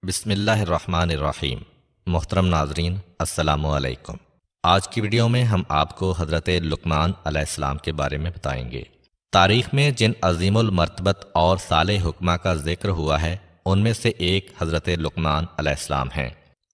بسم اللہ الرحمن الرحیم۔ محترم ناظرین، السلام علیکم۔ آج کی ویڈیو میں ہم آپ کو حضرت لقمان علیہ السلام کے بارے میں بتائیں گے۔ تاریخ میں جن عظیم المرتبت اور صالح حکمہ کا ذکر ہوا ہے ان میں سے ایک حضرت لقمان علیہ السلام ہیں۔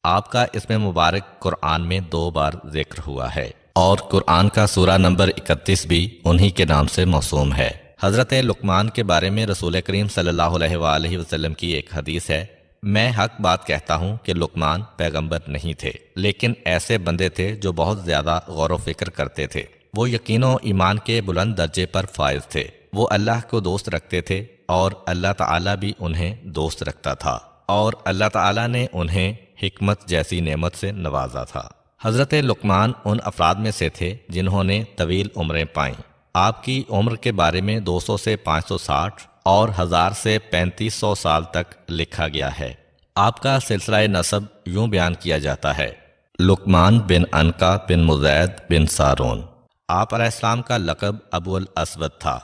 آپ کا اس میں مبارک قرآن میں 2 بار ذکر ہوا ہے اور قرآن کا سورہ نمبر 31 بھی انہی کے نام سے موسوم ہے۔ حضرت لقمان کے بارے میں رسول کریم صلی اللہ علیہ وآلہ وسلم کی ایک حدیث ہے، میں حق بات کہتا ہوں کہ لقمان پیغمبر نہیں تھے، لیکن ایسے بندے تھے جو بہت زیادہ غور و فکر کرتے تھے۔ وہ یقین و ایمان کے بلند درجے پر فائز تھے۔ وہ اللہ کو دوست رکھتے تھے اور اللہ تعالیٰ بھی انہیں دوست رکھتا تھا، اور اللہ تعالیٰ نے انہیں حکمت جیسی نعمت سے نوازا تھا۔ حضرت لقمان ان افراد میں سے تھے جنہوں نے طویل عمریں پائیں۔ آپ کی عمر کے بارے میں 200 سے 560 اور 1000 سے 3500 سال تک لکھا گیا ہے۔ آپ کا سلسلہ نسب یوں بیان کیا جاتا ہے: لقمان بن عنقا بن مزید بن سارون۔ آپ علیہ السلام کا لقب ابو الاسود تھا۔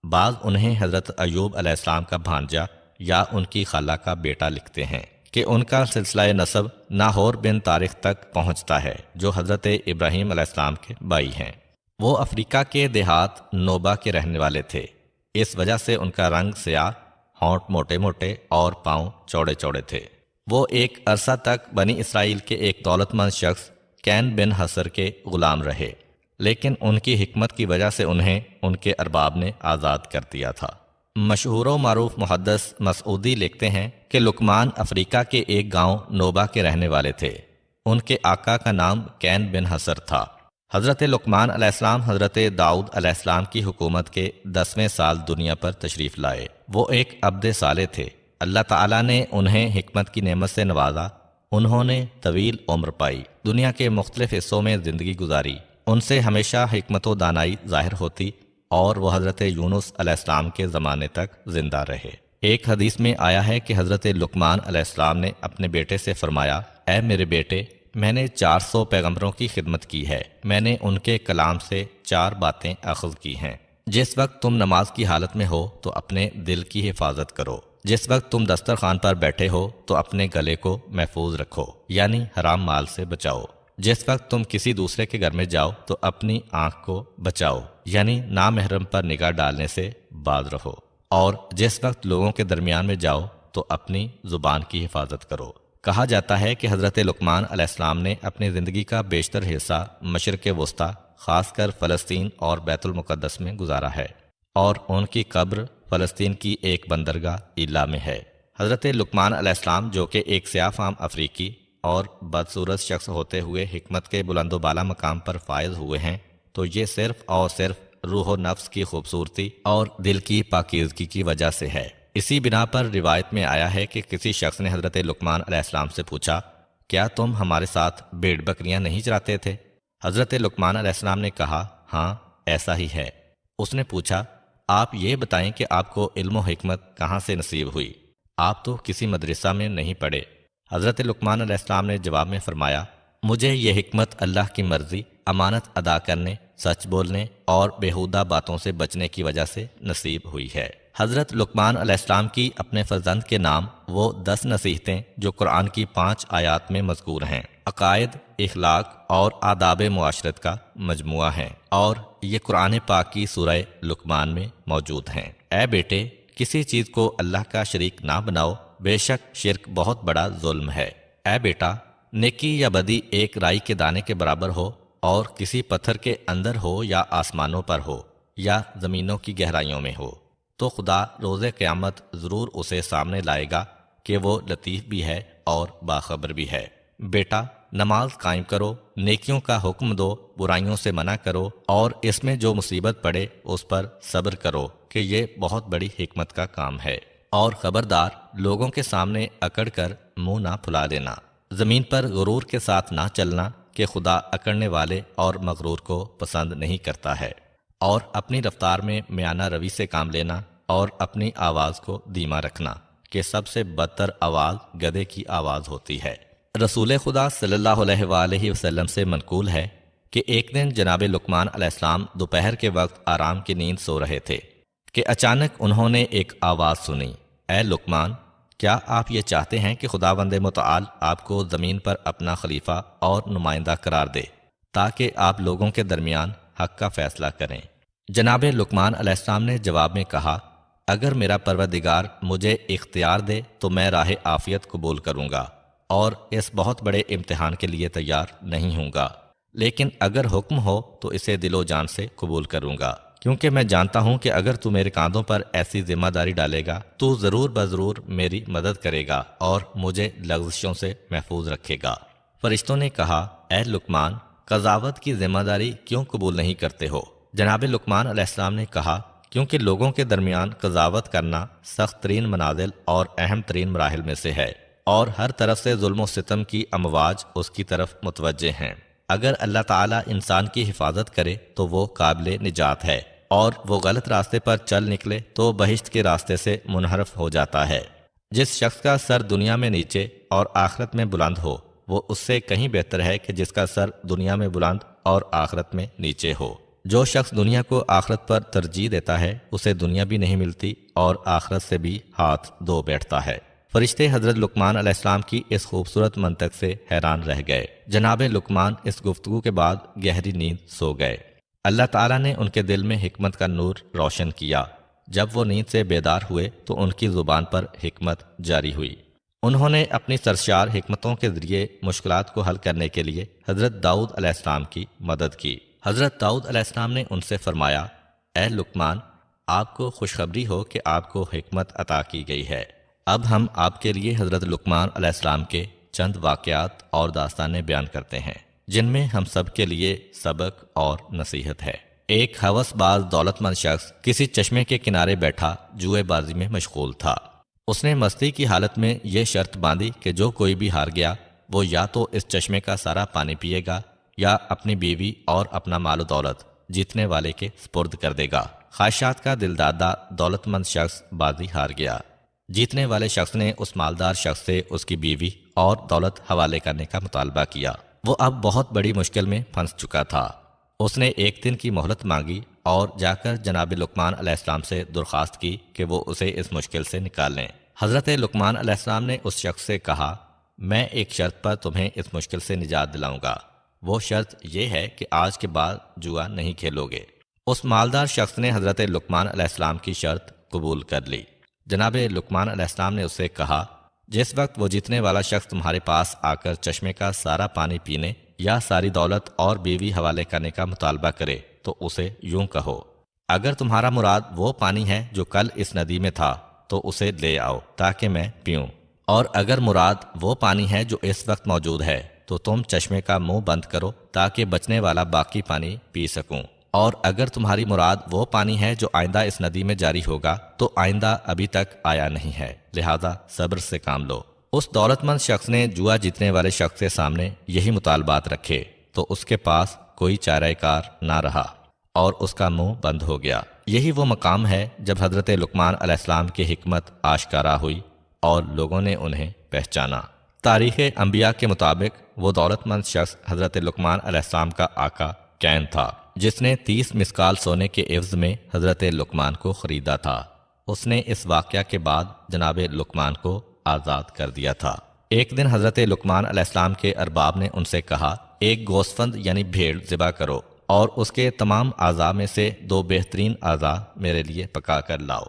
بعض انہیں حضرت ایوب علیہ السلام کا بھانجا یا ان کی خالہ کا بیٹا لکھتے ہیں کہ ان کا سلسلہ نسب ناہور بن طارق تک پہنچتا ہے، جو حضرت ابراہیم علیہ السلام کے بھائی ہیں۔ وہ افریقہ کے دیہات نوبہ کے رہنے والے تھے، اس وجہ سے ان کا رنگ سیاہ، ہونٹ موٹے موٹے اور پاؤں چوڑے چوڑے تھے۔ وہ ایک عرصہ تک بنی اسرائیل کے ایک دولت مند شخص کین بن حسر کے غلام رہے، لیکن ان کی حکمت کی وجہ سے انہیں ان کے ارباب نے آزاد کر دیا تھا۔ مشہور و معروف محدث مسعودی لکھتے ہیں کہ لقمان افریقہ کے ایک گاؤں نوبہ کے رہنے والے تھے۔ ان کے آقا کا نام کین بن حسر تھا۔ حضرت لقمان علیہ السلام حضرت داؤد علیہ السلام کی حکومت کے 10ویں سال دنیا پر تشریف لائے۔ وہ ایک عبد صالح تھے۔ اللہ تعالیٰ نے انہیں حکمت کی نعمت سے نوازا۔ انہوں نے طویل عمر پائی، دنیا کے مختلف حصوں میں زندگی گزاری۔ ان سے ہمیشہ حکمت و دانائی ظاہر ہوتی اور وہ حضرت یونس علیہ السلام کے زمانے تک زندہ رہے۔ ایک حدیث میں آیا ہے کہ حضرت لقمان علیہ السلام نے اپنے بیٹے سے فرمایا: اے میرے بیٹے، میں نے 400 پیغمبروں کی خدمت کی ہے۔ میں نے ان کے کلام سے 4 باتیں اخذ کی ہیں۔ جس وقت تم نماز کی حالت میں ہو تو اپنے دل کی حفاظت کرو۔ جس وقت تم دسترخوان پر بیٹھے ہو تو اپنے گلے کو محفوظ رکھو، یعنی حرام مال سے بچاؤ۔ جس وقت تم کسی دوسرے کے گھر میں جاؤ تو اپنی آنکھ کو بچاؤ، یعنی نامحرم پر نگاہ ڈالنے سے باز رہو۔ اور جس وقت لوگوں کے درمیان میں جاؤ تو اپنی زبان کی حفاظت کرو۔ کہا جاتا ہے کہ حضرت لقمان علیہ السلام نے اپنی زندگی کا بیشتر حصہ مشرق وسطیٰ، خاص کر فلسطین اور بیت المقدس میں گزارا ہے، اور ان کی قبر فلسطین کی ایک بندرگاہ ایلا میں ہے۔ حضرت لقمان علیہ السلام، جو کہ ایک سیاہ فام افریقی اور بدصورت شخص ہوتے ہوئے حکمت کے بلند و بالا مقام پر فائز ہوئے ہیں، تو یہ صرف اور صرف روح و نفس کی خوبصورتی اور دل کی پاکیزگی کی وجہ سے ہے۔ اسی بنا پر روایت میں آیا ہے کہ کسی شخص نے حضرت لقمان علیہ السلام سے پوچھا: کیا تم ہمارے ساتھ بھیڑ بکریاں نہیں چراتے تھے؟ حضرت لقمان علیہ السلام نے کہا: ہاں، ایسا ہی ہے۔ اس نے پوچھا: آپ یہ بتائیں کہ آپ کو علم و حکمت کہاں سے نصیب ہوئی؟ آپ تو کسی مدرسہ میں نہیں پڑھے۔ حضرت لقمان علیہ السلام نے جواب میں فرمایا: مجھے یہ حکمت اللہ کی مرضی، امانت ادا کرنے، سچ بولنے اور بیہودہ باتوں سے بچنے کی وجہ سے نصیب ہوئی ہے۔ حضرت لقمان علیہ السلام کی اپنے فرزند کے نام وہ 10 نصیحتیں جو قرآن کی 5 آیات میں مذکور ہیں، عقائد، اخلاق اور آداب معاشرت کا مجموعہ ہیں، اور یہ قرآن پاک کی سورہ لقمان میں موجود ہیں۔ اے بیٹے، کسی چیز کو اللہ کا شریک نہ بناؤ، بے شک شرک بہت بڑا ظلم ہے۔ اے بیٹا، نیکی یا بدی ایک رائی کے دانے کے برابر ہو، اور کسی پتھر کے اندر ہو یا آسمانوں پر ہو یا زمینوں کی گہرائیوں میں ہو، تو خدا روز قیامت ضرور اسے سامنے لائے گا کہ وہ لطیف بھی ہے اور باخبر بھی ہے۔ بیٹا، نماز قائم کرو، نیکیوں کا حکم دو، برائیوں سے منع کرو، اور اس میں جو مصیبت پڑے اس پر صبر کرو کہ یہ بہت بڑی حکمت کا کام ہے۔ اور خبردار، لوگوں کے سامنے اکڑ کر منہ نہ پھلا لینا۔ زمین پر غرور کے ساتھ نہ چلنا کہ خدا اکڑنے والے اور مغرور کو پسند نہیں کرتا ہے۔ اور اپنی رفتار میں میانہ روی سے کام لینا، اور اپنی آواز کو دھیما رکھنا کہ سب سے بدتر آواز گدھے کی آواز ہوتی ہے۔ رسول خدا صلی اللہ علیہ وآلہ وسلم سے منقول ہے کہ ایک دن جناب لقمان علیہ السلام دوپہر کے وقت آرام کی نیند سو رہے تھے کہ اچانک انہوں نے ایک آواز سنی: اے لقمان، کیا آپ یہ چاہتے ہیں کہ خداوند متعال آپ کو زمین پر اپنا خلیفہ اور نمائندہ قرار دے تاکہ آپ لوگوں کے درمیان حق کا فیصلہ کریں؟ جناب لقمان علیہ السلام نے جواب میں کہا، اگر میرا پروردگار مجھے اختیار دے تو میں راہ عافیت قبول کروں گا اور اس بہت بڑے امتحان کے لیے تیار نہیں ہوں گا، لیکن اگر حکم ہو تو اسے دل و جان سے قبول کروں گا، کیونکہ میں جانتا ہوں کہ اگر تو میرے کاندھوں پر ایسی ذمہ داری ڈالے گا تو ضرور بضرور میری مدد کرے گا اور مجھے لغزشوں سے محفوظ رکھے گا۔ فرشتوں نے کہا، اے لقمان، قضاوت کی ذمہ داری کیوں قبول نہیں کرتے ہو؟ جناب لقمان علیہ السلام نے کہا، کیونکہ لوگوں کے درمیان قضاوت کرنا سخت ترین منازل اور اہم ترین مراحل میں سے ہے، اور ہر طرف سے ظلم و ستم کی امواج اس کی طرف متوجہ ہیں۔ اگر اللہ تعالیٰ انسان کی حفاظت کرے تو وہ قابل نجات ہے، اور وہ غلط راستے پر چل نکلے تو بہشت کے راستے سے منحرف ہو جاتا ہے۔ جس شخص کا سر دنیا میں نیچے اور آخرت میں بلند ہو، وہ اس سے کہیں بہتر ہے کہ جس کا سر دنیا میں بلند اور آخرت میں نیچے ہو۔ جو شخص دنیا کو آخرت پر ترجیح دیتا ہے، اسے دنیا بھی نہیں ملتی اور آخرت سے بھی ہاتھ دھو بیٹھتا ہے۔ فرشتے حضرت لقمان علیہ السلام کی اس خوبصورت منطق سے حیران رہ گئے۔ جناب لقمان اس گفتگو کے بعد گہری نیند سو گئے۔ اللہ تعالیٰ نے ان کے دل میں حکمت کا نور روشن کیا۔ جب وہ نیند سے بیدار ہوئے تو ان کی زبان پر حکمت جاری ہوئی۔ انہوں نے اپنی سرشار حکمتوں کے ذریعے مشکلات کو حل کرنے کے لیے حضرت داؤد علیہ السلام کی مدد کی۔ حضرت داؤد علیہ السلام نے ان سے فرمایا، اے لقمان، آپ کو خوشخبری ہو کہ آپ کو حکمت عطا کی گئی ہے۔ اب ہم آپ کے لیے حضرت لقمان علیہ السلام کے چند واقعات اور داستانیں بیان کرتے ہیں جن میں ہم سب کے لیے سبق اور نصیحت ہے۔ ایک ہوس باز دولت مند شخص کسی چشمے کے کنارے بیٹھا جوئے بازی میں مشغول تھا۔ اس نے مستی کی حالت میں یہ شرط باندھی کہ جو کوئی بھی ہار گیا وہ یا تو اس چشمے کا سارا پانی پیے گا یا اپنی بیوی اور اپنا مال و دولت جیتنے والے کے سپرد کر دے گا۔ خواہشات کا دلدادہ دولت مند شخص بازی ہار گیا۔ جیتنے والے شخص نے اس مالدار شخص سے اس کی بیوی اور دولت حوالے کرنے کا مطالبہ کیا۔ وہ اب بہت بڑی مشکل میں پھنس چکا تھا۔ اس نے ایک دن کی مہلت مانگی اور جا کر جناب لقمان علیہ السلام سے درخواست کی کہ وہ اسے اس مشکل سے نکال لیں۔ حضرت لقمان علیہ السلام نے اس شخص سے کہا، میں ایک شرط پر تمہیں اس مشکل سے نجات دلاؤں گا۔ وہ شرط یہ ہے کہ آج کے بعد جوا نہیں کھیلو گے۔ اس مالدار شخص نے حضرت لقمان علیہ السلام کی شرط قبول کر لی۔ جناب لقمان علیہ السلام نے اس سے کہا، جس وقت وہ جیتنے والا شخص تمہارے پاس آ کر چشمے کا سارا پانی پینے یا ساری دولت اور بیوی حوالے کرنے کا مطالبہ کرے تو اسے یوں کہو، اگر تمہارا مراد وہ پانی ہے جو کل اس ندی میں تھا تو اسے لے آؤ تاکہ میں پیوں، اور اگر مراد وہ پانی ہے جو اس وقت موجود ہے تو تم چشمے کا منہ بند کرو تاکہ بچنے والا باقی پانی پی سکوں، اور اگر تمہاری مراد وہ پانی ہے جو آئندہ اس ندی میں جاری ہوگا تو آئندہ ابھی تک آیا نہیں ہے، لہذا صبر سے کام لو۔ اس دولت مند شخص نے جوا جیتنے والے شخص کے سامنے یہی مطالبات رکھے تو اس کے پاس کوئی چارہ کار نہ رہا اور اس کا منہ بند ہو گیا۔ یہی وہ مقام ہے جب حضرت لقمان علیہ السلام کی حکمت آشکارا ہوئی اور لوگوں نے انہیں پہچانا۔ تاریخ انبیاء کے مطابق وہ دولت مند شخص حضرت لقمان علیہ السلام کا آقا کین تھا، جس نے 30 مسکال سونے کے عوض میں حضرت لقمان کو خریدا تھا۔ اس نے اس واقعہ کے بعد جناب لقمان کو آزاد کر دیا تھا۔ ایک دن حضرت لقمان علیہ السلام کے ارباب نے ان سے کہا، ایک گوسفند یعنی بھیڑ ذبح کرو اور اس کے تمام اعضاء میں سے 2 بہترین اعضاء میرے لیے پکا کر لاؤ۔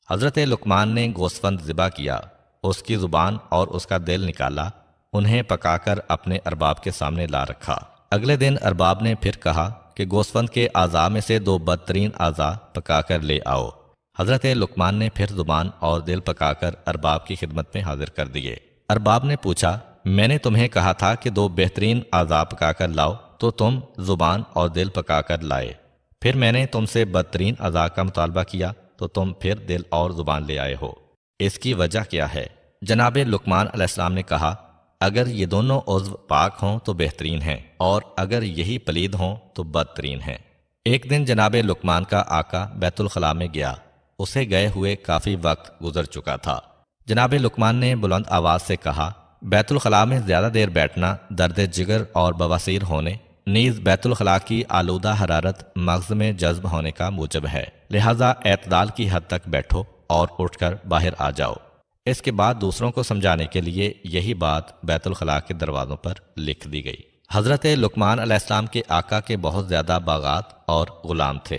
حضرت لقمان نے گوسفند ذبح کیا، اس کی زبان اور اس کا دل نکالا، انہیں پکا کر اپنے ارباب کے سامنے لا رکھا۔ اگلے دن ارباب نے پھر کہا کہ گوسفند کے اعضاء میں سے 2 بدترین اعضاء پکا کر لے آؤ۔ حضرت لقمان نے پھر زبان اور دل پکا کر ارباب کی خدمت میں حاضر کر دیے۔ ارباب نے پوچھا، میں نے تمہیں کہا تھا کہ 2 بہترین اعضاء پکا کر لاؤ تو تم زبان اور دل پکا کر لائے، پھر میں نے تم سے بدترین اعضاء کا مطالبہ کیا تو تم پھر دل اور زبان لے آئے ہو، اس کی وجہ کیا ہے؟ جناب لقمان علیہ السلام نے کہا، اگر یہ دونوں عضو پاک ہوں تو بہترین ہیں، اور اگر یہی پلید ہوں تو بدترین ہیں۔ ایک دن جناب لقمان کا آقا بیت الخلاء میں گیا، اسے گئے ہوئے کافی وقت گزر چکا تھا۔ جناب لقمان نے بلند آواز سے کہا، بیت الخلاء میں زیادہ دیر بیٹھنا درد جگر اور بواسیر ہونے، نیز بیت الخلاء کی آلودہ حرارت مغز میں جذب ہونے کا موجب ہے، لہذا اعتدال کی حد تک بیٹھو اور اٹھ کر باہر آ جاؤ۔ اس کے بعد دوسروں کو سمجھانے کے لیے یہی بات بیت الخلاء کے دروازوں پر لکھ دی گئی۔ حضرت لقمان علیہ السلام کے آقا کے بہت زیادہ باغات اور غلام تھے۔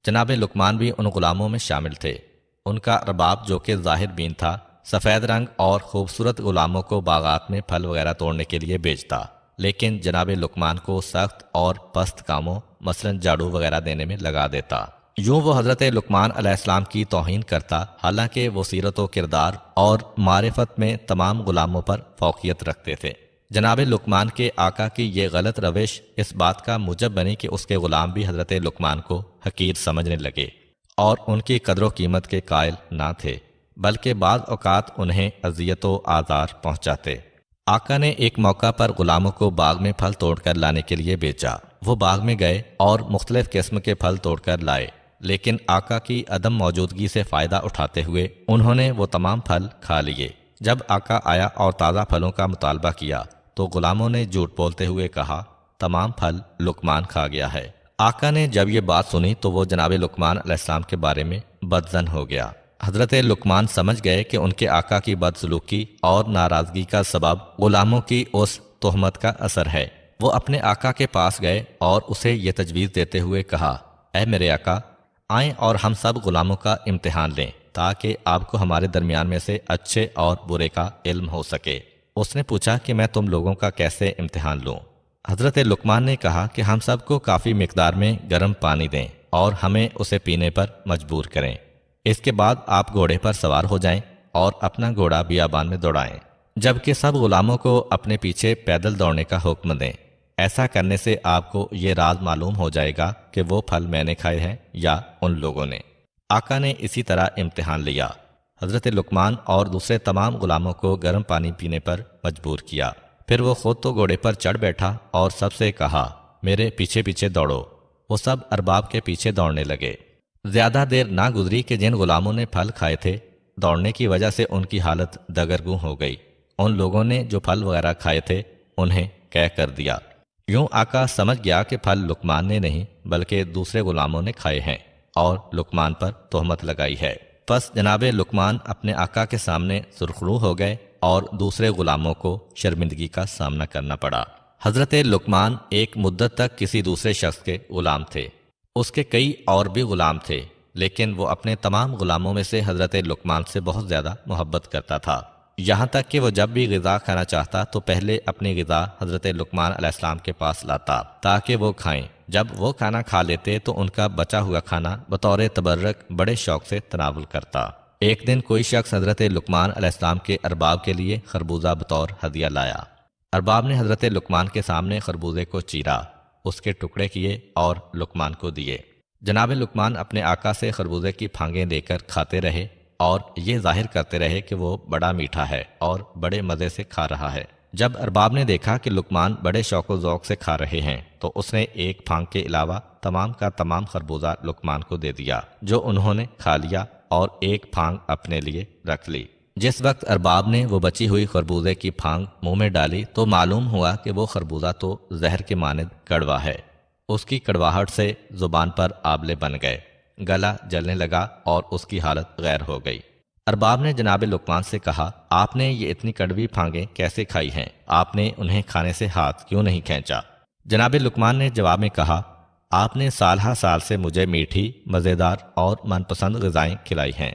جناب لقمان بھی ان غلاموں میں شامل تھے۔ ان کا رباب جو کہ ظاہر بین تھا، سفید رنگ اور خوبصورت غلاموں کو باغات میں پھل وغیرہ توڑنے کے لیے بیچتا، لیکن جناب لقمان کو سخت اور پست کاموں مثلا جھاڑو وغیرہ دینے میں لگا دیتا۔ یوں وہ حضرت لقمان علیہ السلام کی توہین کرتا، حالانکہ وہ سیرت و کردار اور معرفت میں تمام غلاموں پر فوقیت رکھتے تھے۔ جناب لقمان کے آقا کی یہ غلط روش اس بات کا موجب بنی کہ اس کے غلام بھی حضرت لقمان کو حقیر سمجھنے لگے اور ان کی قدر و قیمت کے قائل نہ تھے، بلکہ بعض اوقات انہیں اذیت و آزار پہنچاتے۔ آقا نے ایک موقع پر غلاموں کو باغ میں پھل توڑ کر لانے کے لیے بھیجا۔ وہ باغ میں گئے اور مختلف قسم کے پھل توڑ کر لائے، لیکن آقا کی عدم موجودگی سے فائدہ اٹھاتے ہوئے انہوں نے وہ تمام پھل کھا لیے۔ جب آقا آیا اور تازہ پھلوں کا مطالبہ کیا تو غلاموں نے جھوٹ بولتے ہوئے کہا تمام پھل لقمان کھا گیا ہے۔ آقا نے جب یہ بات سنی تو وہ جناب لقمان علیہ السلام کے بارے میں بدظن ہو گیا۔ حضرت لقمان سمجھ گئے کہ ان کے آقا کی بدسلوکی اور ناراضگی کا سبب غلاموں کی اس تہمت کا اثر ہے۔ وہ اپنے آقا کے پاس گئے اور اسے یہ تجویز دیتے ہوئے کہا، اے میرے آقا، آئیں اور ہم سب غلاموں کا امتحان لیں تاکہ آپ کو ہمارے درمیان میں سے اچھے اور برے کا علم ہو سکے۔ اس نے پوچھا کہ میں تم لوگوں کا کیسے امتحان لوں؟ حضرت لقمان نے کہا کہ ہم سب کو کافی مقدار میں گرم پانی دیں اور ہمیں اسے پینے پر مجبور کریں۔ اس کے بعد آپ گھوڑے پر سوار ہو جائیں اور اپنا گھوڑا بیابان میں دوڑائیں، جبکہ سب غلاموں کو اپنے پیچھے پیدل دوڑنے کا حکم دیں۔ ایسا کرنے سے آپ کو یہ راز معلوم ہو جائے گا کہ وہ پھل میں نے کھائے ہیں یا ان لوگوں نے۔ آقا نے اسی طرح امتحان لیا۔ حضرت لقمان اور دوسرے تمام غلاموں کو گرم پانی پینے پر مجبور کیا۔ پھر وہ خود تو گھوڑے پر چڑھ بیٹھا اور سب سے کہا، میرے پیچھے پیچھے دوڑو۔ وہ سب ارباب کے پیچھے دوڑنے لگے۔ زیادہ دیر نہ گزری کہ جن غلاموں نے پھل کھائے تھے، دوڑنے کی وجہ سے ان کی حالت دگرگوں ہو گئی۔ ان لوگوں نے جو پھل وغیرہ کھائے تھے انہیں قید کر دیا۔ یوں آقا سمجھ گیا کہ پھل لقمان نے نہیں بلکہ دوسرے غلاموں نے کھائے ہیں اور لقمان پر تہمت لگائی ہے۔ پس جناب لقمان اپنے آقا کے سامنے سرخرو ہو گئے اور دوسرے غلاموں کو شرمندگی کا سامنا کرنا پڑا۔ حضرت لقمان ایک مدت تک کسی دوسرے شخص کے غلام تھے۔ اس کے کئی اور بھی غلام تھے، لیکن وہ اپنے تمام غلاموں میں سے حضرت لقمان سے بہت زیادہ محبت کرتا تھا، یہاں تک کہ وہ جب بھی غذا کھانا چاہتا تو پہلے اپنی غذا حضرت لقمان علیہ السلام کے پاس لاتا تاکہ وہ کھائیں۔ جب وہ کھانا کھا لیتے تو ان کا بچا ہوا کھانا بطور تبرک بڑے شوق سے تناول کرتا۔ ایک دن کوئی شخص حضرت لقمان علیہ السلام کے ارباب کے لیے خربوزہ بطور ہدیہ لایا۔ ارباب نے حضرت لقمان کے سامنے خربوزے کو چیرا، اس کے ٹکڑے کیے اور لقمان کو دیے۔ جناب لقمان اپنے آقا سے خربوزے کی پھانگیں لے کر کھاتے رہے اور یہ ظاہر کرتے رہے کہ وہ بڑا میٹھا ہے اور بڑے مزے سے کھا رہا ہے۔ جب ارباب نے دیکھا کہ لقمان بڑے شوق و ذوق سے کھا رہے ہیں تو اس نے ایک پھانگ کے علاوہ تمام کا تمام خربوزہ لقمان کو دے دیا، جو انہوں نے کھا لیا اور ایک پھانگ اپنے لیے رکھ لی۔ جس وقت ارباب نے وہ بچی ہوئی خربوزے کی پھانگ منہ میں ڈالی تو معلوم ہوا کہ وہ خربوزہ تو زہر کے مانند کڑوا ہے۔ اس کی کڑواہٹ سے زبان پر آبلے بن گئے، گلا جلنے لگا اور اس کی حالت غیر ہو گئی۔ ارباب نے جناب لقمان سے کہا، آپ نے یہ اتنی کڑوی پھانگیں کیسے کھائی ہیں؟ آپ نے انہیں کھانے سے ہاتھ کیوں نہیں کھینچا؟ جناب لقمان نے جواب میں کہا، آپ نے سال ہر سال سے مجھے میٹھی، مزیدار اور من پسند غذائیں کھلائی ہیں۔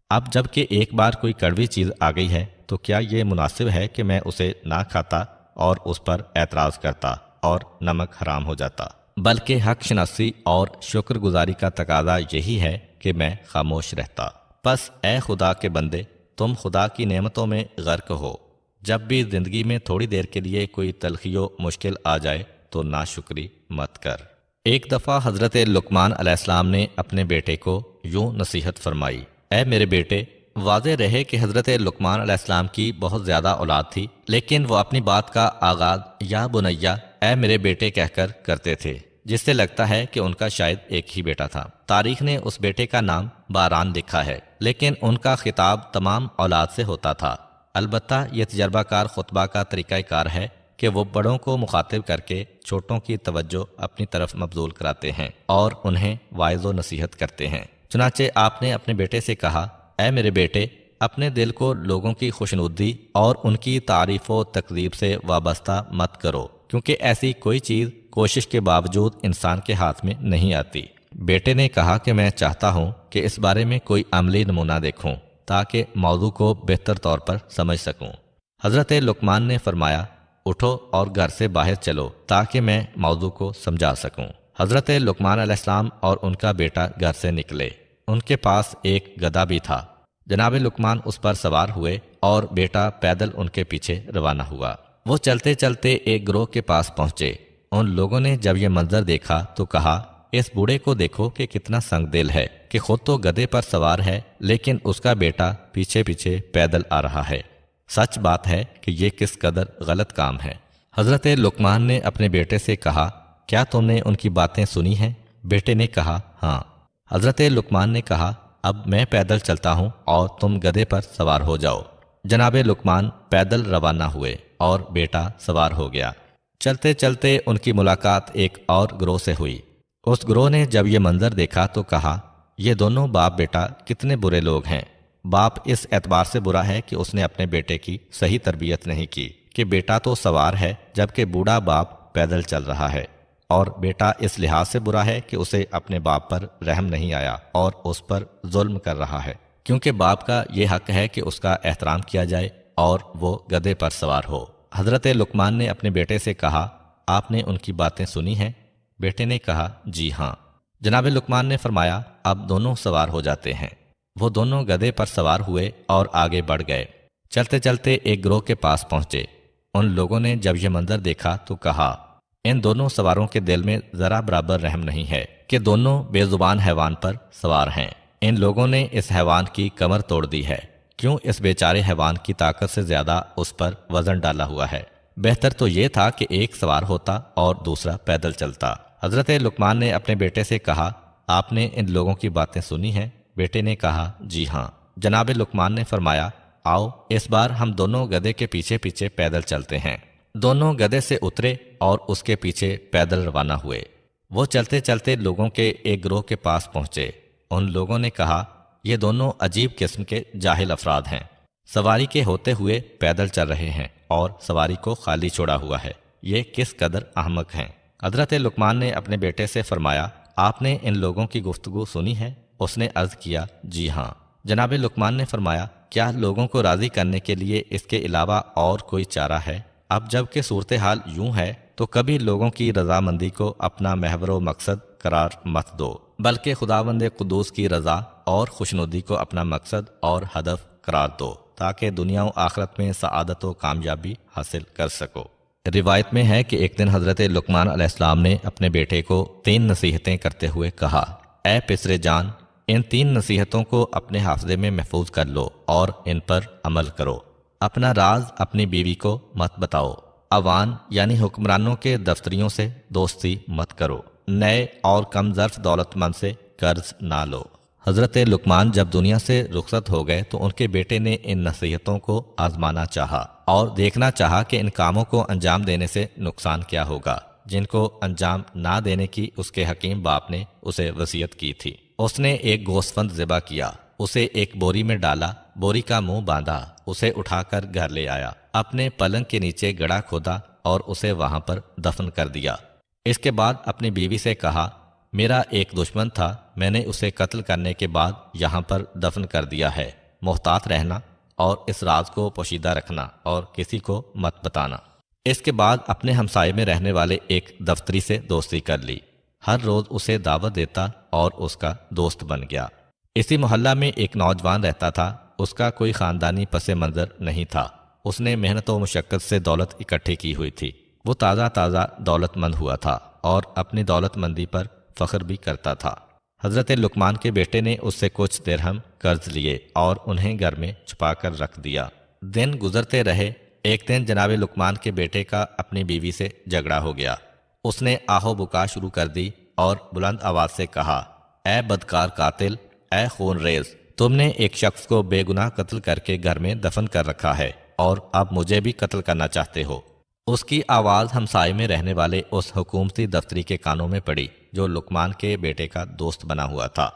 اب جب کہ ایک بار کوئی کڑوی چیز آ گئی ہے تو کیا یہ مناسب ہے کہ میں اسے نہ کھاتا اور اس پر اعتراض کرتا اور نمک حرام ہو جاتا؟ بلکہ حق شناسی اور شکر گزاری کا تقاضا یہی ہے کہ میں خاموش رہتا۔ پس اے خدا کے بندے، تم خدا کی نعمتوں میں غرق ہو۔ جب بھی زندگی میں تھوڑی دیر کے لیے کوئی تلخی و مشکل آ جائے تو ناشکری مت کر۔ ایک دفعہ حضرت لقمان علیہ السلام نے اپنے بیٹے کو یوں نصیحت فرمائی، اے میرے بیٹے، واضح رہے کہ حضرت لقمان علیہ السلام کی بہت زیادہ اولاد تھی، لیکن وہ اپنی بات کا آغاز یا بنیا، اے میرے بیٹے کہہ کر کرتے تھے، جس سے لگتا ہے کہ ان کا شاید ایک ہی بیٹا تھا۔ تاریخ نے اس بیٹے کا نام باران لکھا ہے، لیکن ان کا خطاب تمام اولاد سے ہوتا تھا۔ البتہ یہ تجربہ کار خطبہ کا طریقہ کار ہے کہ وہ بڑوں کو مخاطب کر کے چھوٹوں کی توجہ اپنی طرف مبذول کراتے ہیں اور انہیں واعظ و نصیحت کرتے ہیں۔ چنانچہ آپ نے اپنے بیٹے سے کہا، اے میرے بیٹے، اپنے دل کو لوگوں کی خوشنودی اور ان کی تعریف و تکذیب سے وابستہ مت کرو، کیونکہ ایسی کوئی چیز کوشش کے باوجود انسان کے ہاتھ میں نہیں آتی۔ بیٹے نے کہا کہ میں چاہتا ہوں کہ اس بارے میں کوئی عملی نمونہ دیکھوں تاکہ موضوع کو بہتر طور پر سمجھ سکوں۔ حضرت لقمان نے فرمایا، اٹھو اور گھر سے باہر چلو تاکہ میں موضوع کو سمجھا سکوں۔ حضرت لقمان علیہ السلام اور ان کا بیٹا گھر سے نکلے۔ ان کے پاس ایک گدھا بھی تھا۔ جناب لقمان اس پر سوار ہوئے اور بیٹا پیدل ان کے پیچھے روانہ ہوا۔ وہ چلتے چلتے ایک گروہ کے پاس پہنچے۔ ان لوگوں نے جب یہ منظر دیکھا تو کہا، اس بوڑھے کو دیکھو کہ کتنا سنگ دل ہے کہ خود تو گدھے پر سوار ہے لیکن اس کا بیٹا پیچھے پیچھے پیدل آ رہا ہے۔ سچ بات ہے کہ یہ کس قدر غلط کام ہے۔ حضرت لقمان نے اپنے بیٹے سے کہا، کیا تم نے ان کی باتیں سنی ہیں؟ بیٹے نے کہا، ہاں۔ حضرت لقمان نے کہا، اب میں پیدل چلتا ہوں اور تم گدھے پر سوار ہو جاؤ۔ جناب لقمان پیدل روانہ ہوئے اور بیٹا سوار ہو گیا۔ چلتے چلتے ان کی ملاقات ایک اور گروہ سے ہوئی۔ اس گروہ نے جب یہ منظر دیکھا تو کہا، یہ دونوں باپ بیٹا کتنے برے لوگ ہیں۔ باپ اس اعتبار سے برا ہے کہ اس نے اپنے بیٹے کی صحیح تربیت نہیں کی کہ بیٹا تو سوار ہے جبکہ بوڑھا باپ پیدل چل رہا ہے، اور بیٹا اس لحاظ سے برا ہے کہ اسے اپنے باپ پر رحم نہیں آیا اور اس پر ظلم کر رہا ہے، کیونکہ باپ کا یہ حق ہے کہ اس کا احترام کیا جائے اور وہ گدھے پر سوار ہو۔ حضرت لقمان نے اپنے بیٹے سے کہا، آپ نے ان کی باتیں سنی ہیں؟ بیٹے نے کہا، جی ہاں۔ جناب لقمان نے فرمایا، اب دونوں سوار ہو جاتے ہیں۔ وہ دونوں گدھے پر سوار ہوئے اور آگے بڑھ گئے۔ چلتے چلتے ایک گروہ کے پاس پہنچے۔ ان لوگوں نے جب یہ منظر دیکھا تو کہا، ان دونوں سواروں کے دل میں ذرا برابر رحم نہیں ہے کہ دونوں بے زبان حیوان پر سوار ہیں۔ ان لوگوں نے اس حیوان کی کمر توڑ دی ہے، کیوں اس بیچارے حیوان کی طاقت سے زیادہ اس پر وزن ڈالا ہوا ہے۔ بہتر تو یہ تھا کہ ایک سوار ہوتا اور دوسرا پیدل چلتا۔ حضرت لقمان نے اپنے بیٹے سے کہا، آپ نے ان لوگوں کی باتیں سنی ہیں؟ بیٹے نے کہا، جی ہاں۔ جناب لقمان نے فرمایا، آؤ اس بار ہم دونوں گدھے کے پیچھے پیچھے پیدل چلتے ہیں۔ دونوں گدھے سے اترے اور اس کے پیچھے پیدل روانہ ہوئے۔ وہ چلتے چلتے لوگوں کے ایک گروہ کے پاس پہنچے۔ ان لوگوں نے کہا، یہ دونوں عجیب قسم کے جاہل افراد ہیں، سواری کے ہوتے ہوئے پیدل چل رہے ہیں اور سواری کو خالی چھوڑا ہوا ہے، یہ کس قدر احمق ہیں۔ حضرت لقمان نے اپنے بیٹے سے فرمایا، آپ نے ان لوگوں کی گفتگو سنی ہے؟ اس نے عرض کیا، جی ہاں۔ جناب لقمان نے فرمایا، کیا لوگوں کو راضی کرنے کے لیے اس کے علاوہ اور کوئی چارہ ہے؟ اب جب کہ صورتحال یوں ہے تو کبھی لوگوں کی رضامندی کو اپنا محور و مقصد قرار مت دو، بلکہ خداوند قدوس کی رضا اور خوشنودی کو اپنا مقصد اور ہدف قرار دو تاکہ دنیا و آخرت میں سعادت و کامیابی حاصل کر سکو۔ روایت میں ہے کہ ایک دن حضرت لقمان علیہ السلام نے اپنے بیٹے کو 3 نصیحتیں کرتے ہوئے کہا، اے پسر جان، ان 3 نصیحتوں کو اپنے حافظے میں محفوظ کر لو اور ان پر عمل کرو۔ اپنا راز اپنی بیوی کو مت بتاؤ، عوان یعنی حکمرانوں کے دفتریوں سے دوستی مت کرو، نئے اور کم ظرف دولت مند سے قرض نہ لو۔ حضرت لقمان جب دنیا سے رخصت ہو گئے تو ان کے بیٹے نے ان نصیحتوں کو آزمانا چاہا اور دیکھنا چاہا کہ ان کاموں کو انجام دینے سے نقصان کیا ہوگا جن کو انجام نہ دینے کی اس کے حکیم باپ نے اسے وصیت کی تھی۔ اس نے ایک گوسفند ذبح کیا، اسے ایک بوری میں ڈالا، بوری کا منہ باندھا، اسے اٹھا کر گھر لے آیا، اپنے پلنگ کے نیچے گڑھا کھودا اور اسے وہاں پر دفن کر دیا۔ اس کے بعد اپنی بیوی سے کہا، میرا ایک دشمن تھا، میں نے اسے قتل کرنے کے بعد یہاں پر دفن کر دیا ہے، محتاط رہنا اور اس راز کو پوشیدہ رکھنا اور کسی کو مت بتانا۔ اس کے بعد اپنے ہمسائے میں رہنے والے ایک دفتری سے دوستی کر لی، ہر روز اسے دعوت دیتا اور اس کا دوست بن گیا۔ اسی محلہ میں ایک نوجوان رہتا تھا، اس کا کوئی خاندانی پس منظر نہیں تھا، اس نے محنت و مشقت سے دولت اکٹھی کی ہوئی تھی، وہ تازہ دولت مند ہوا تھا اور اپنی دولت مندی پر فخر بھی کرتا تھا۔ حضرت لقمان کے بیٹے نے اس سے کچھ درہم قرض لیے اور انہیں گھر میں چھپا کر رکھ دیا۔ دن گزرتے رہے، ایک دن جناب لقمان کے بیٹے کا اپنی بیوی سے جھگڑا ہو گیا۔ اس نے آہو بکا شروع کر دی اور بلند آواز سے کہا، اے بدکار قاتل، اے خون ریز، تم نے ایک شخص کو بے گناہ قتل کر کے گھر میں دفن کر رکھا ہے اور اب مجھے بھی قتل کرنا چاہتے ہو۔ اس کی آواز ہمسائے میں رہنے والے اس حکومتی دفتری کے کانوں میں پڑی جو لقمان کے بیٹے کا دوست بنا ہوا تھا۔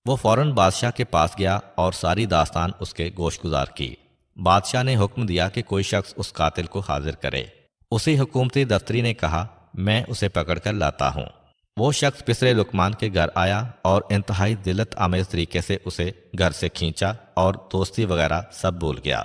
وہ فوراً بادشاہ کے پاس گیا اور ساری داستان اس کے گوش گزار کی۔ بادشاہ نے حکم دیا کہ کوئی شخص اس قاتل کو حاضر کرے۔ اسی حکومتی دفتری نے کہا، میں اسے پکڑ کر لاتا ہوں۔ وہ شخص پسرے لقمان کے گھر آیا اور انتہائی ذلت آمیز طریقے سے اسے گھر سے کھینچا اور دوستی وغیرہ سب بھول گیا۔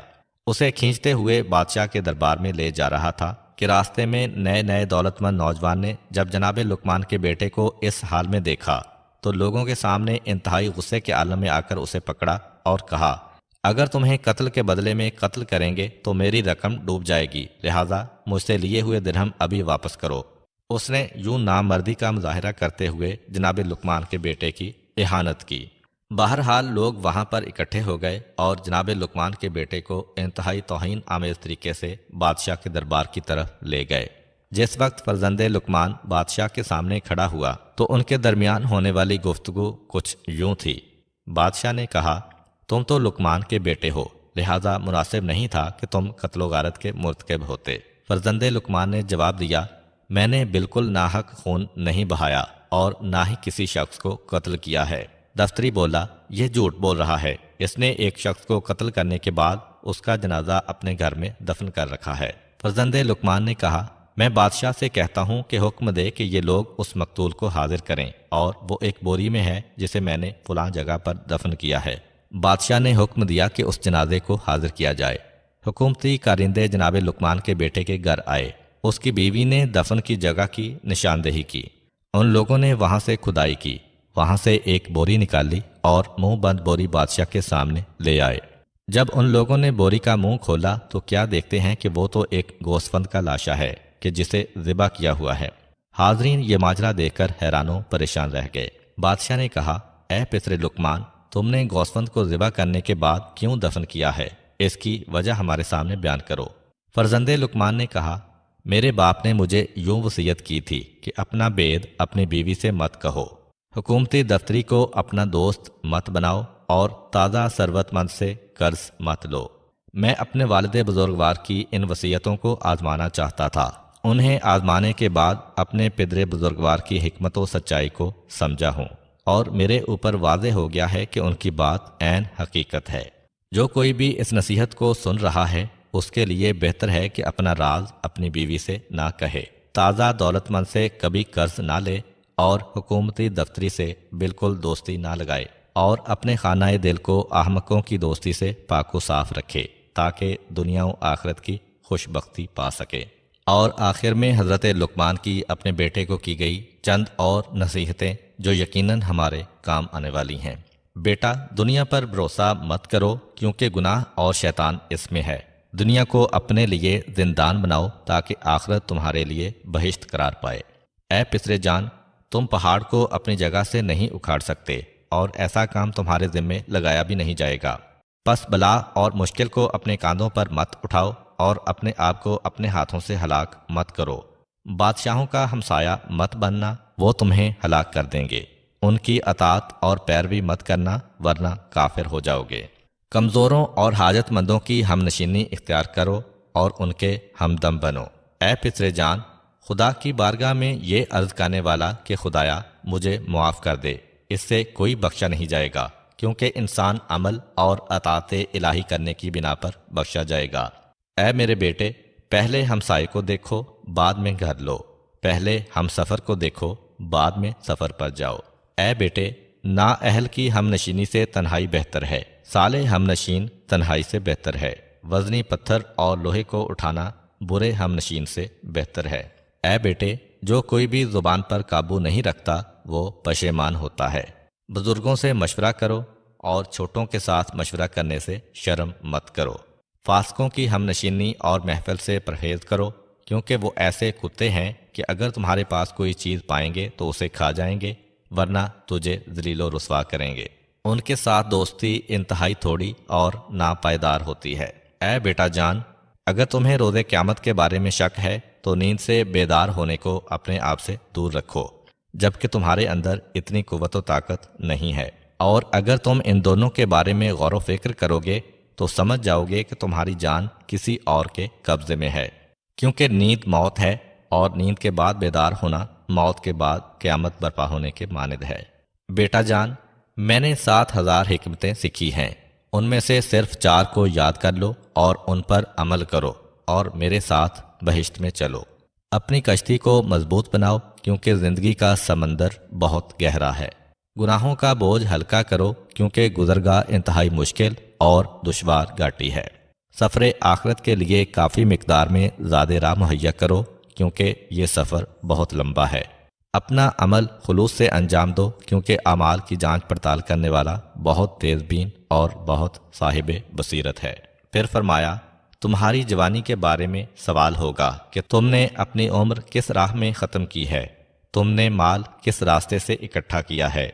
اسے کھینچتے ہوئے بادشاہ کے دربار میں لے جا رہا تھا کہ راستے میں نئے دولت مند نوجوان نے جب جناب لقمان کے بیٹے کو اس حال میں دیکھا تو لوگوں کے سامنے انتہائی غصے کے عالم میں آ کر اسے پکڑا اور کہا، اگر تمہیں قتل کے بدلے میں قتل کریں گے تو میری رقم ڈوب جائے گی، لہٰذا مجھ سے لیے ہوئے درہم ابھی واپس کرو۔ اس نے یوں نامردی کا مظاہرہ کرتے ہوئے جناب لقمان کے بیٹے کی اہانت کی۔ بہرحال لوگ وہاں پر اکٹھے ہو گئے اور جناب لقمان کے بیٹے کو انتہائی توہین آمیز طریقے سے بادشاہ کے دربار کی طرف لے گئے۔ جس وقت فرزند لقمان بادشاہ کے سامنے کھڑا ہوا تو ان کے درمیان ہونے والی گفتگو کچھ یوں تھی۔ بادشاہ نے کہا، تم تو لقمان کے بیٹے ہو، لہٰذا مناسب نہیں تھا کہ تم قتل و غارت کے مرتکب ہوتے۔ فرزند لقمان نے جواب دیا، میں نے بالکل ناحق خون نہیں بہایا اور نہ ہی کسی شخص کو قتل کیا ہے۔ دفتری بولا، یہ جھوٹ بول رہا ہے، اس نے ایک شخص کو قتل کرنے کے بعد اس کا جنازہ اپنے گھر میں دفن کر رکھا ہے۔ فرزند لقمان نے کہا، میں بادشاہ سے کہتا ہوں کہ حکم دے کہ یہ لوگ اس مقتول کو حاضر کریں اور وہ ایک بوری میں ہے جسے میں نے فلاں جگہ پر دفن کیا ہے۔ بادشاہ نے حکم دیا کہ اس جنازے کو حاضر کیا جائے۔ حکومتی کارندے جناب لقمان کے بیٹے کے گھر آئے۔ اس کی بیوی نے دفن کی جگہ کی نشاندہی کی۔ ان لوگوں نے وہاں سے کھدائی کی، وہاں سے ایک بوری نکالی اور منہ بند بوری بادشاہ کے سامنے لے آئے۔ جب ان لوگوں نے بوری کا منہ کھولا تو کیا دیکھتے ہیں کہ وہ تو ایک گوسفند کا لاشا ہے کہ جسے ذبح کیا ہوا ہے۔ حاضرین یہ ماجرا دیکھ کر حیران و پریشان رہ گئے۔ بادشاہ نے کہا، اے پسر لقمان، تم نے گوسفند کو ذبح کرنے کے بعد کیوں دفن کیا ہے؟ اس کی وجہ ہمارے سامنے بیان کرو۔ فرزند لقمان نے کہا، میرے باپ نے مجھے یوں وصیت کی تھی کہ اپنا بید اپنی بیوی سے مت کہو، حکومتی دفتری کو اپنا دوست مت بناؤ اور تازہ ثروت مند سے قرض مت لو۔ میں اپنے والد بزرگوار کی ان وصیتوں کو آزمانا چاہتا تھا۔ انہیں آزمانے کے بعد اپنے پدر بزرگوار کی حکمت و سچائی کو سمجھا ہوں اور میرے اوپر واضح ہو گیا ہے کہ ان کی بات عین حقیقت ہے۔ جو کوئی بھی اس نصیحت کو سن رہا ہے اس کے لیے بہتر ہے کہ اپنا راز اپنی بیوی سے نہ کہے، تازہ دولت مند سے کبھی قرض نہ لے اور حکومتی دفتری سے بالکل دوستی نہ لگائے اور اپنے خانہ دل کو احمقوں کی دوستی سے پاک و صاف رکھے تاکہ دنیا و آخرت کی خوشبختی پا سکے۔ اور آخر میں حضرت لقمان کی اپنے بیٹے کو کی گئی چند اور نصیحتیں جو یقیناً ہمارے کام آنے والی ہیں۔ بیٹا، دنیا پر بھروسہ مت کرو کیونکہ گناہ اور شیطان اس میں ہے۔ دنیا کو اپنے لیے زندان بناؤ تاکہ آخرت تمہارے لیے بہشت قرار پائے۔ اے پسر جان، تم پہاڑ کو اپنی جگہ سے نہیں اکھاڑ سکتے اور ایسا کام تمہارے ذمے لگایا بھی نہیں جائے گا۔ پس بلا اور مشکل کو اپنے کاندھوں پر مت اٹھاؤ اور اپنے آپ کو اپنے ہاتھوں سے ہلاک مت کرو۔ بادشاہوں کا ہمسایہ مت بننا، وہ تمہیں ہلاک کر دیں گے۔ ان کی اطاعت اور پیروی مت کرنا ورنہ کافر ہو جاؤ گے۔ کمزوروں اور حاجت مندوں کی ہم نشینی اختیار کرو اور ان کے ہمدم بنو۔ اے پسر جان، خدا کی بارگاہ میں یہ عرض کرنے والا کہ خدایا مجھے معاف کر دے، اس سے کوئی بخشا نہیں جائے گا، کیونکہ انسان عمل اور اطاعت الہی کرنے کی بنا پر بخشا جائے گا۔ اے میرے بیٹے، پہلے ہمسائے کو دیکھو بعد میں گھر لو، پہلے ہم سفر کو دیکھو بعد میں سفر پر جاؤ۔ اے بیٹے، نا اہل کی ہم نشینی سے تنہائی بہتر ہے، صالح ہم نشین تنہائی سے بہتر ہے۔ وزنی پتھر اور لوہے کو اٹھانا برے ہم نشین سے بہتر ہے۔ اے بیٹے، جو کوئی بھی زبان پر قابو نہیں رکھتا وہ پشیمان ہوتا ہے۔ بزرگوں سے مشورہ کرو اور چھوٹوں کے ساتھ مشورہ کرنے سے شرم مت کرو۔ فاسقوں کی ہم نشینی اور محفل سے پرہیز کرو، کیونکہ وہ ایسے کتے ہیں کہ اگر تمہارے پاس کوئی چیز پائیں گے تو اسے کھا جائیں گے ورنہ تجھے ذلیل و رسوا کریں گے۔ ان کے ساتھ دوستی انتہائی تھوڑی اور ناپائیدار ہوتی ہے۔ اے بیٹا جان، اگر تمہیں روز قیامت کے بارے میں شک ہے تو نیند سے بیدار ہونے کو اپنے آپ سے دور رکھو، جبکہ تمہارے اندر اتنی قوت و طاقت نہیں ہے۔ اور اگر تم ان دونوں کے بارے میں غور و فکر کرو گے تو سمجھ جاؤ گے کہ تمہاری جان کسی اور کے قبضے میں ہے، کیونکہ نیند موت ہے اور نیند کے بعد بیدار ہونا موت کے بعد قیامت برپا ہونے کے مانند ہے۔ بیٹا جان، میں نے 7,000 حکمتیں سیکھی ہیں، ان میں سے صرف 4 کو یاد کر لو اور ان پر عمل کرو اور میرے ساتھ بہشت میں چلو۔ اپنی کشتی کو مضبوط بناؤ کیونکہ زندگی کا سمندر بہت گہرا ہے۔ گناہوں کا بوجھ ہلکا کرو کیونکہ گزرگاہ انتہائی مشکل اور دشوار گھاٹی ہے۔ سفر آخرت کے لیے کافی مقدار میں زیادہ راہ مہیا کرو کیونکہ یہ سفر بہت لمبا ہے۔ اپنا عمل خلوص سے انجام دو کیونکہ اعمال کی جانچ پڑتال کرنے والا بہت تیز بین اور بہت صاحب بصیرت ہے۔ پھر فرمایا، تمہاری جوانی کے بارے میں سوال ہوگا کہ تم نے اپنی عمر کس راہ میں ختم کی ہے، تم نے مال کس راستے سے اکٹھا کیا ہے،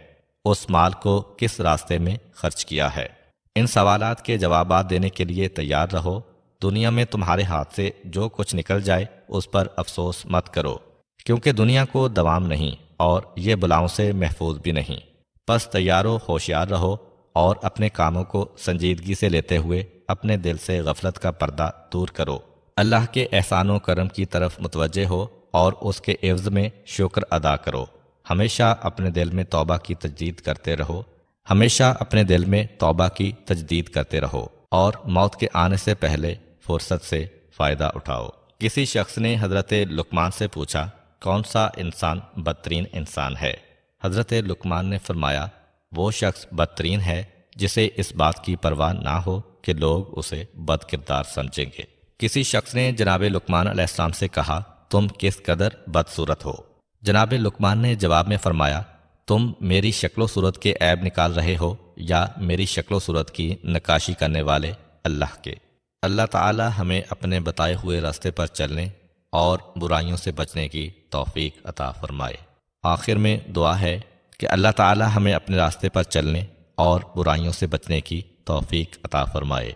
اس مال کو کس راستے میں خرچ کیا ہے۔ ان سوالات کے جوابات دینے کے لیے تیار رہو۔ دنیا میں تمہارے ہاتھ سے جو کچھ نکل جائے اس پر افسوس مت کرو کیونکہ دنیا کو دوام نہیں اور یہ بلاؤں سے محفوظ بھی نہیں۔ بس تیار و ہوشیار رہو اور اپنے کاموں کو سنجیدگی سے لیتے ہوئے اپنے دل سے غفلت کا پردہ دور کرو۔ اللہ کے احسان و کرم کی طرف متوجہ ہو اور اس کے عوض میں شکر ادا کرو۔ ہمیشہ اپنے دل میں توبہ کی تجدید کرتے رہو، ہمیشہ اپنے دل میں توبہ کی تجدید کرتے رہو اور موت کے آنے سے پہلے فرصت سے فائدہ اٹھاؤ۔ کسی شخص نے حضرت لقمان سے پوچھا، کون سا انسان بدترین انسان ہے؟ حضرت لقمان نے فرمایا، وہ شخص بدترین ہے جسے اس بات کی پرواہ نہ ہو کہ لوگ اسے بد کردار سمجھیں گے۔ کسی شخص نے جناب لقمان علیہ السلام سے کہا، تم کس قدر بدصورت ہو؟ جناب لقمان نے جواب میں فرمایا، تم میری شکل و صورت کے عیب نکال رہے ہو یا میری شکل و صورت کی نقاشی کرنے والے اللہ کے؟ اللہ تعالی ہمیں اپنے بتائے ہوئے راستے پر چلنے اور برائیوں سے بچنے کی توفیق عطا فرمائے۔ آخر میں دعا ہے کہ اللہ تعالی ہمیں اپنے راستے پر چلنے اور برائیوں سے بچنے کی توفیق عطا فرمائے۔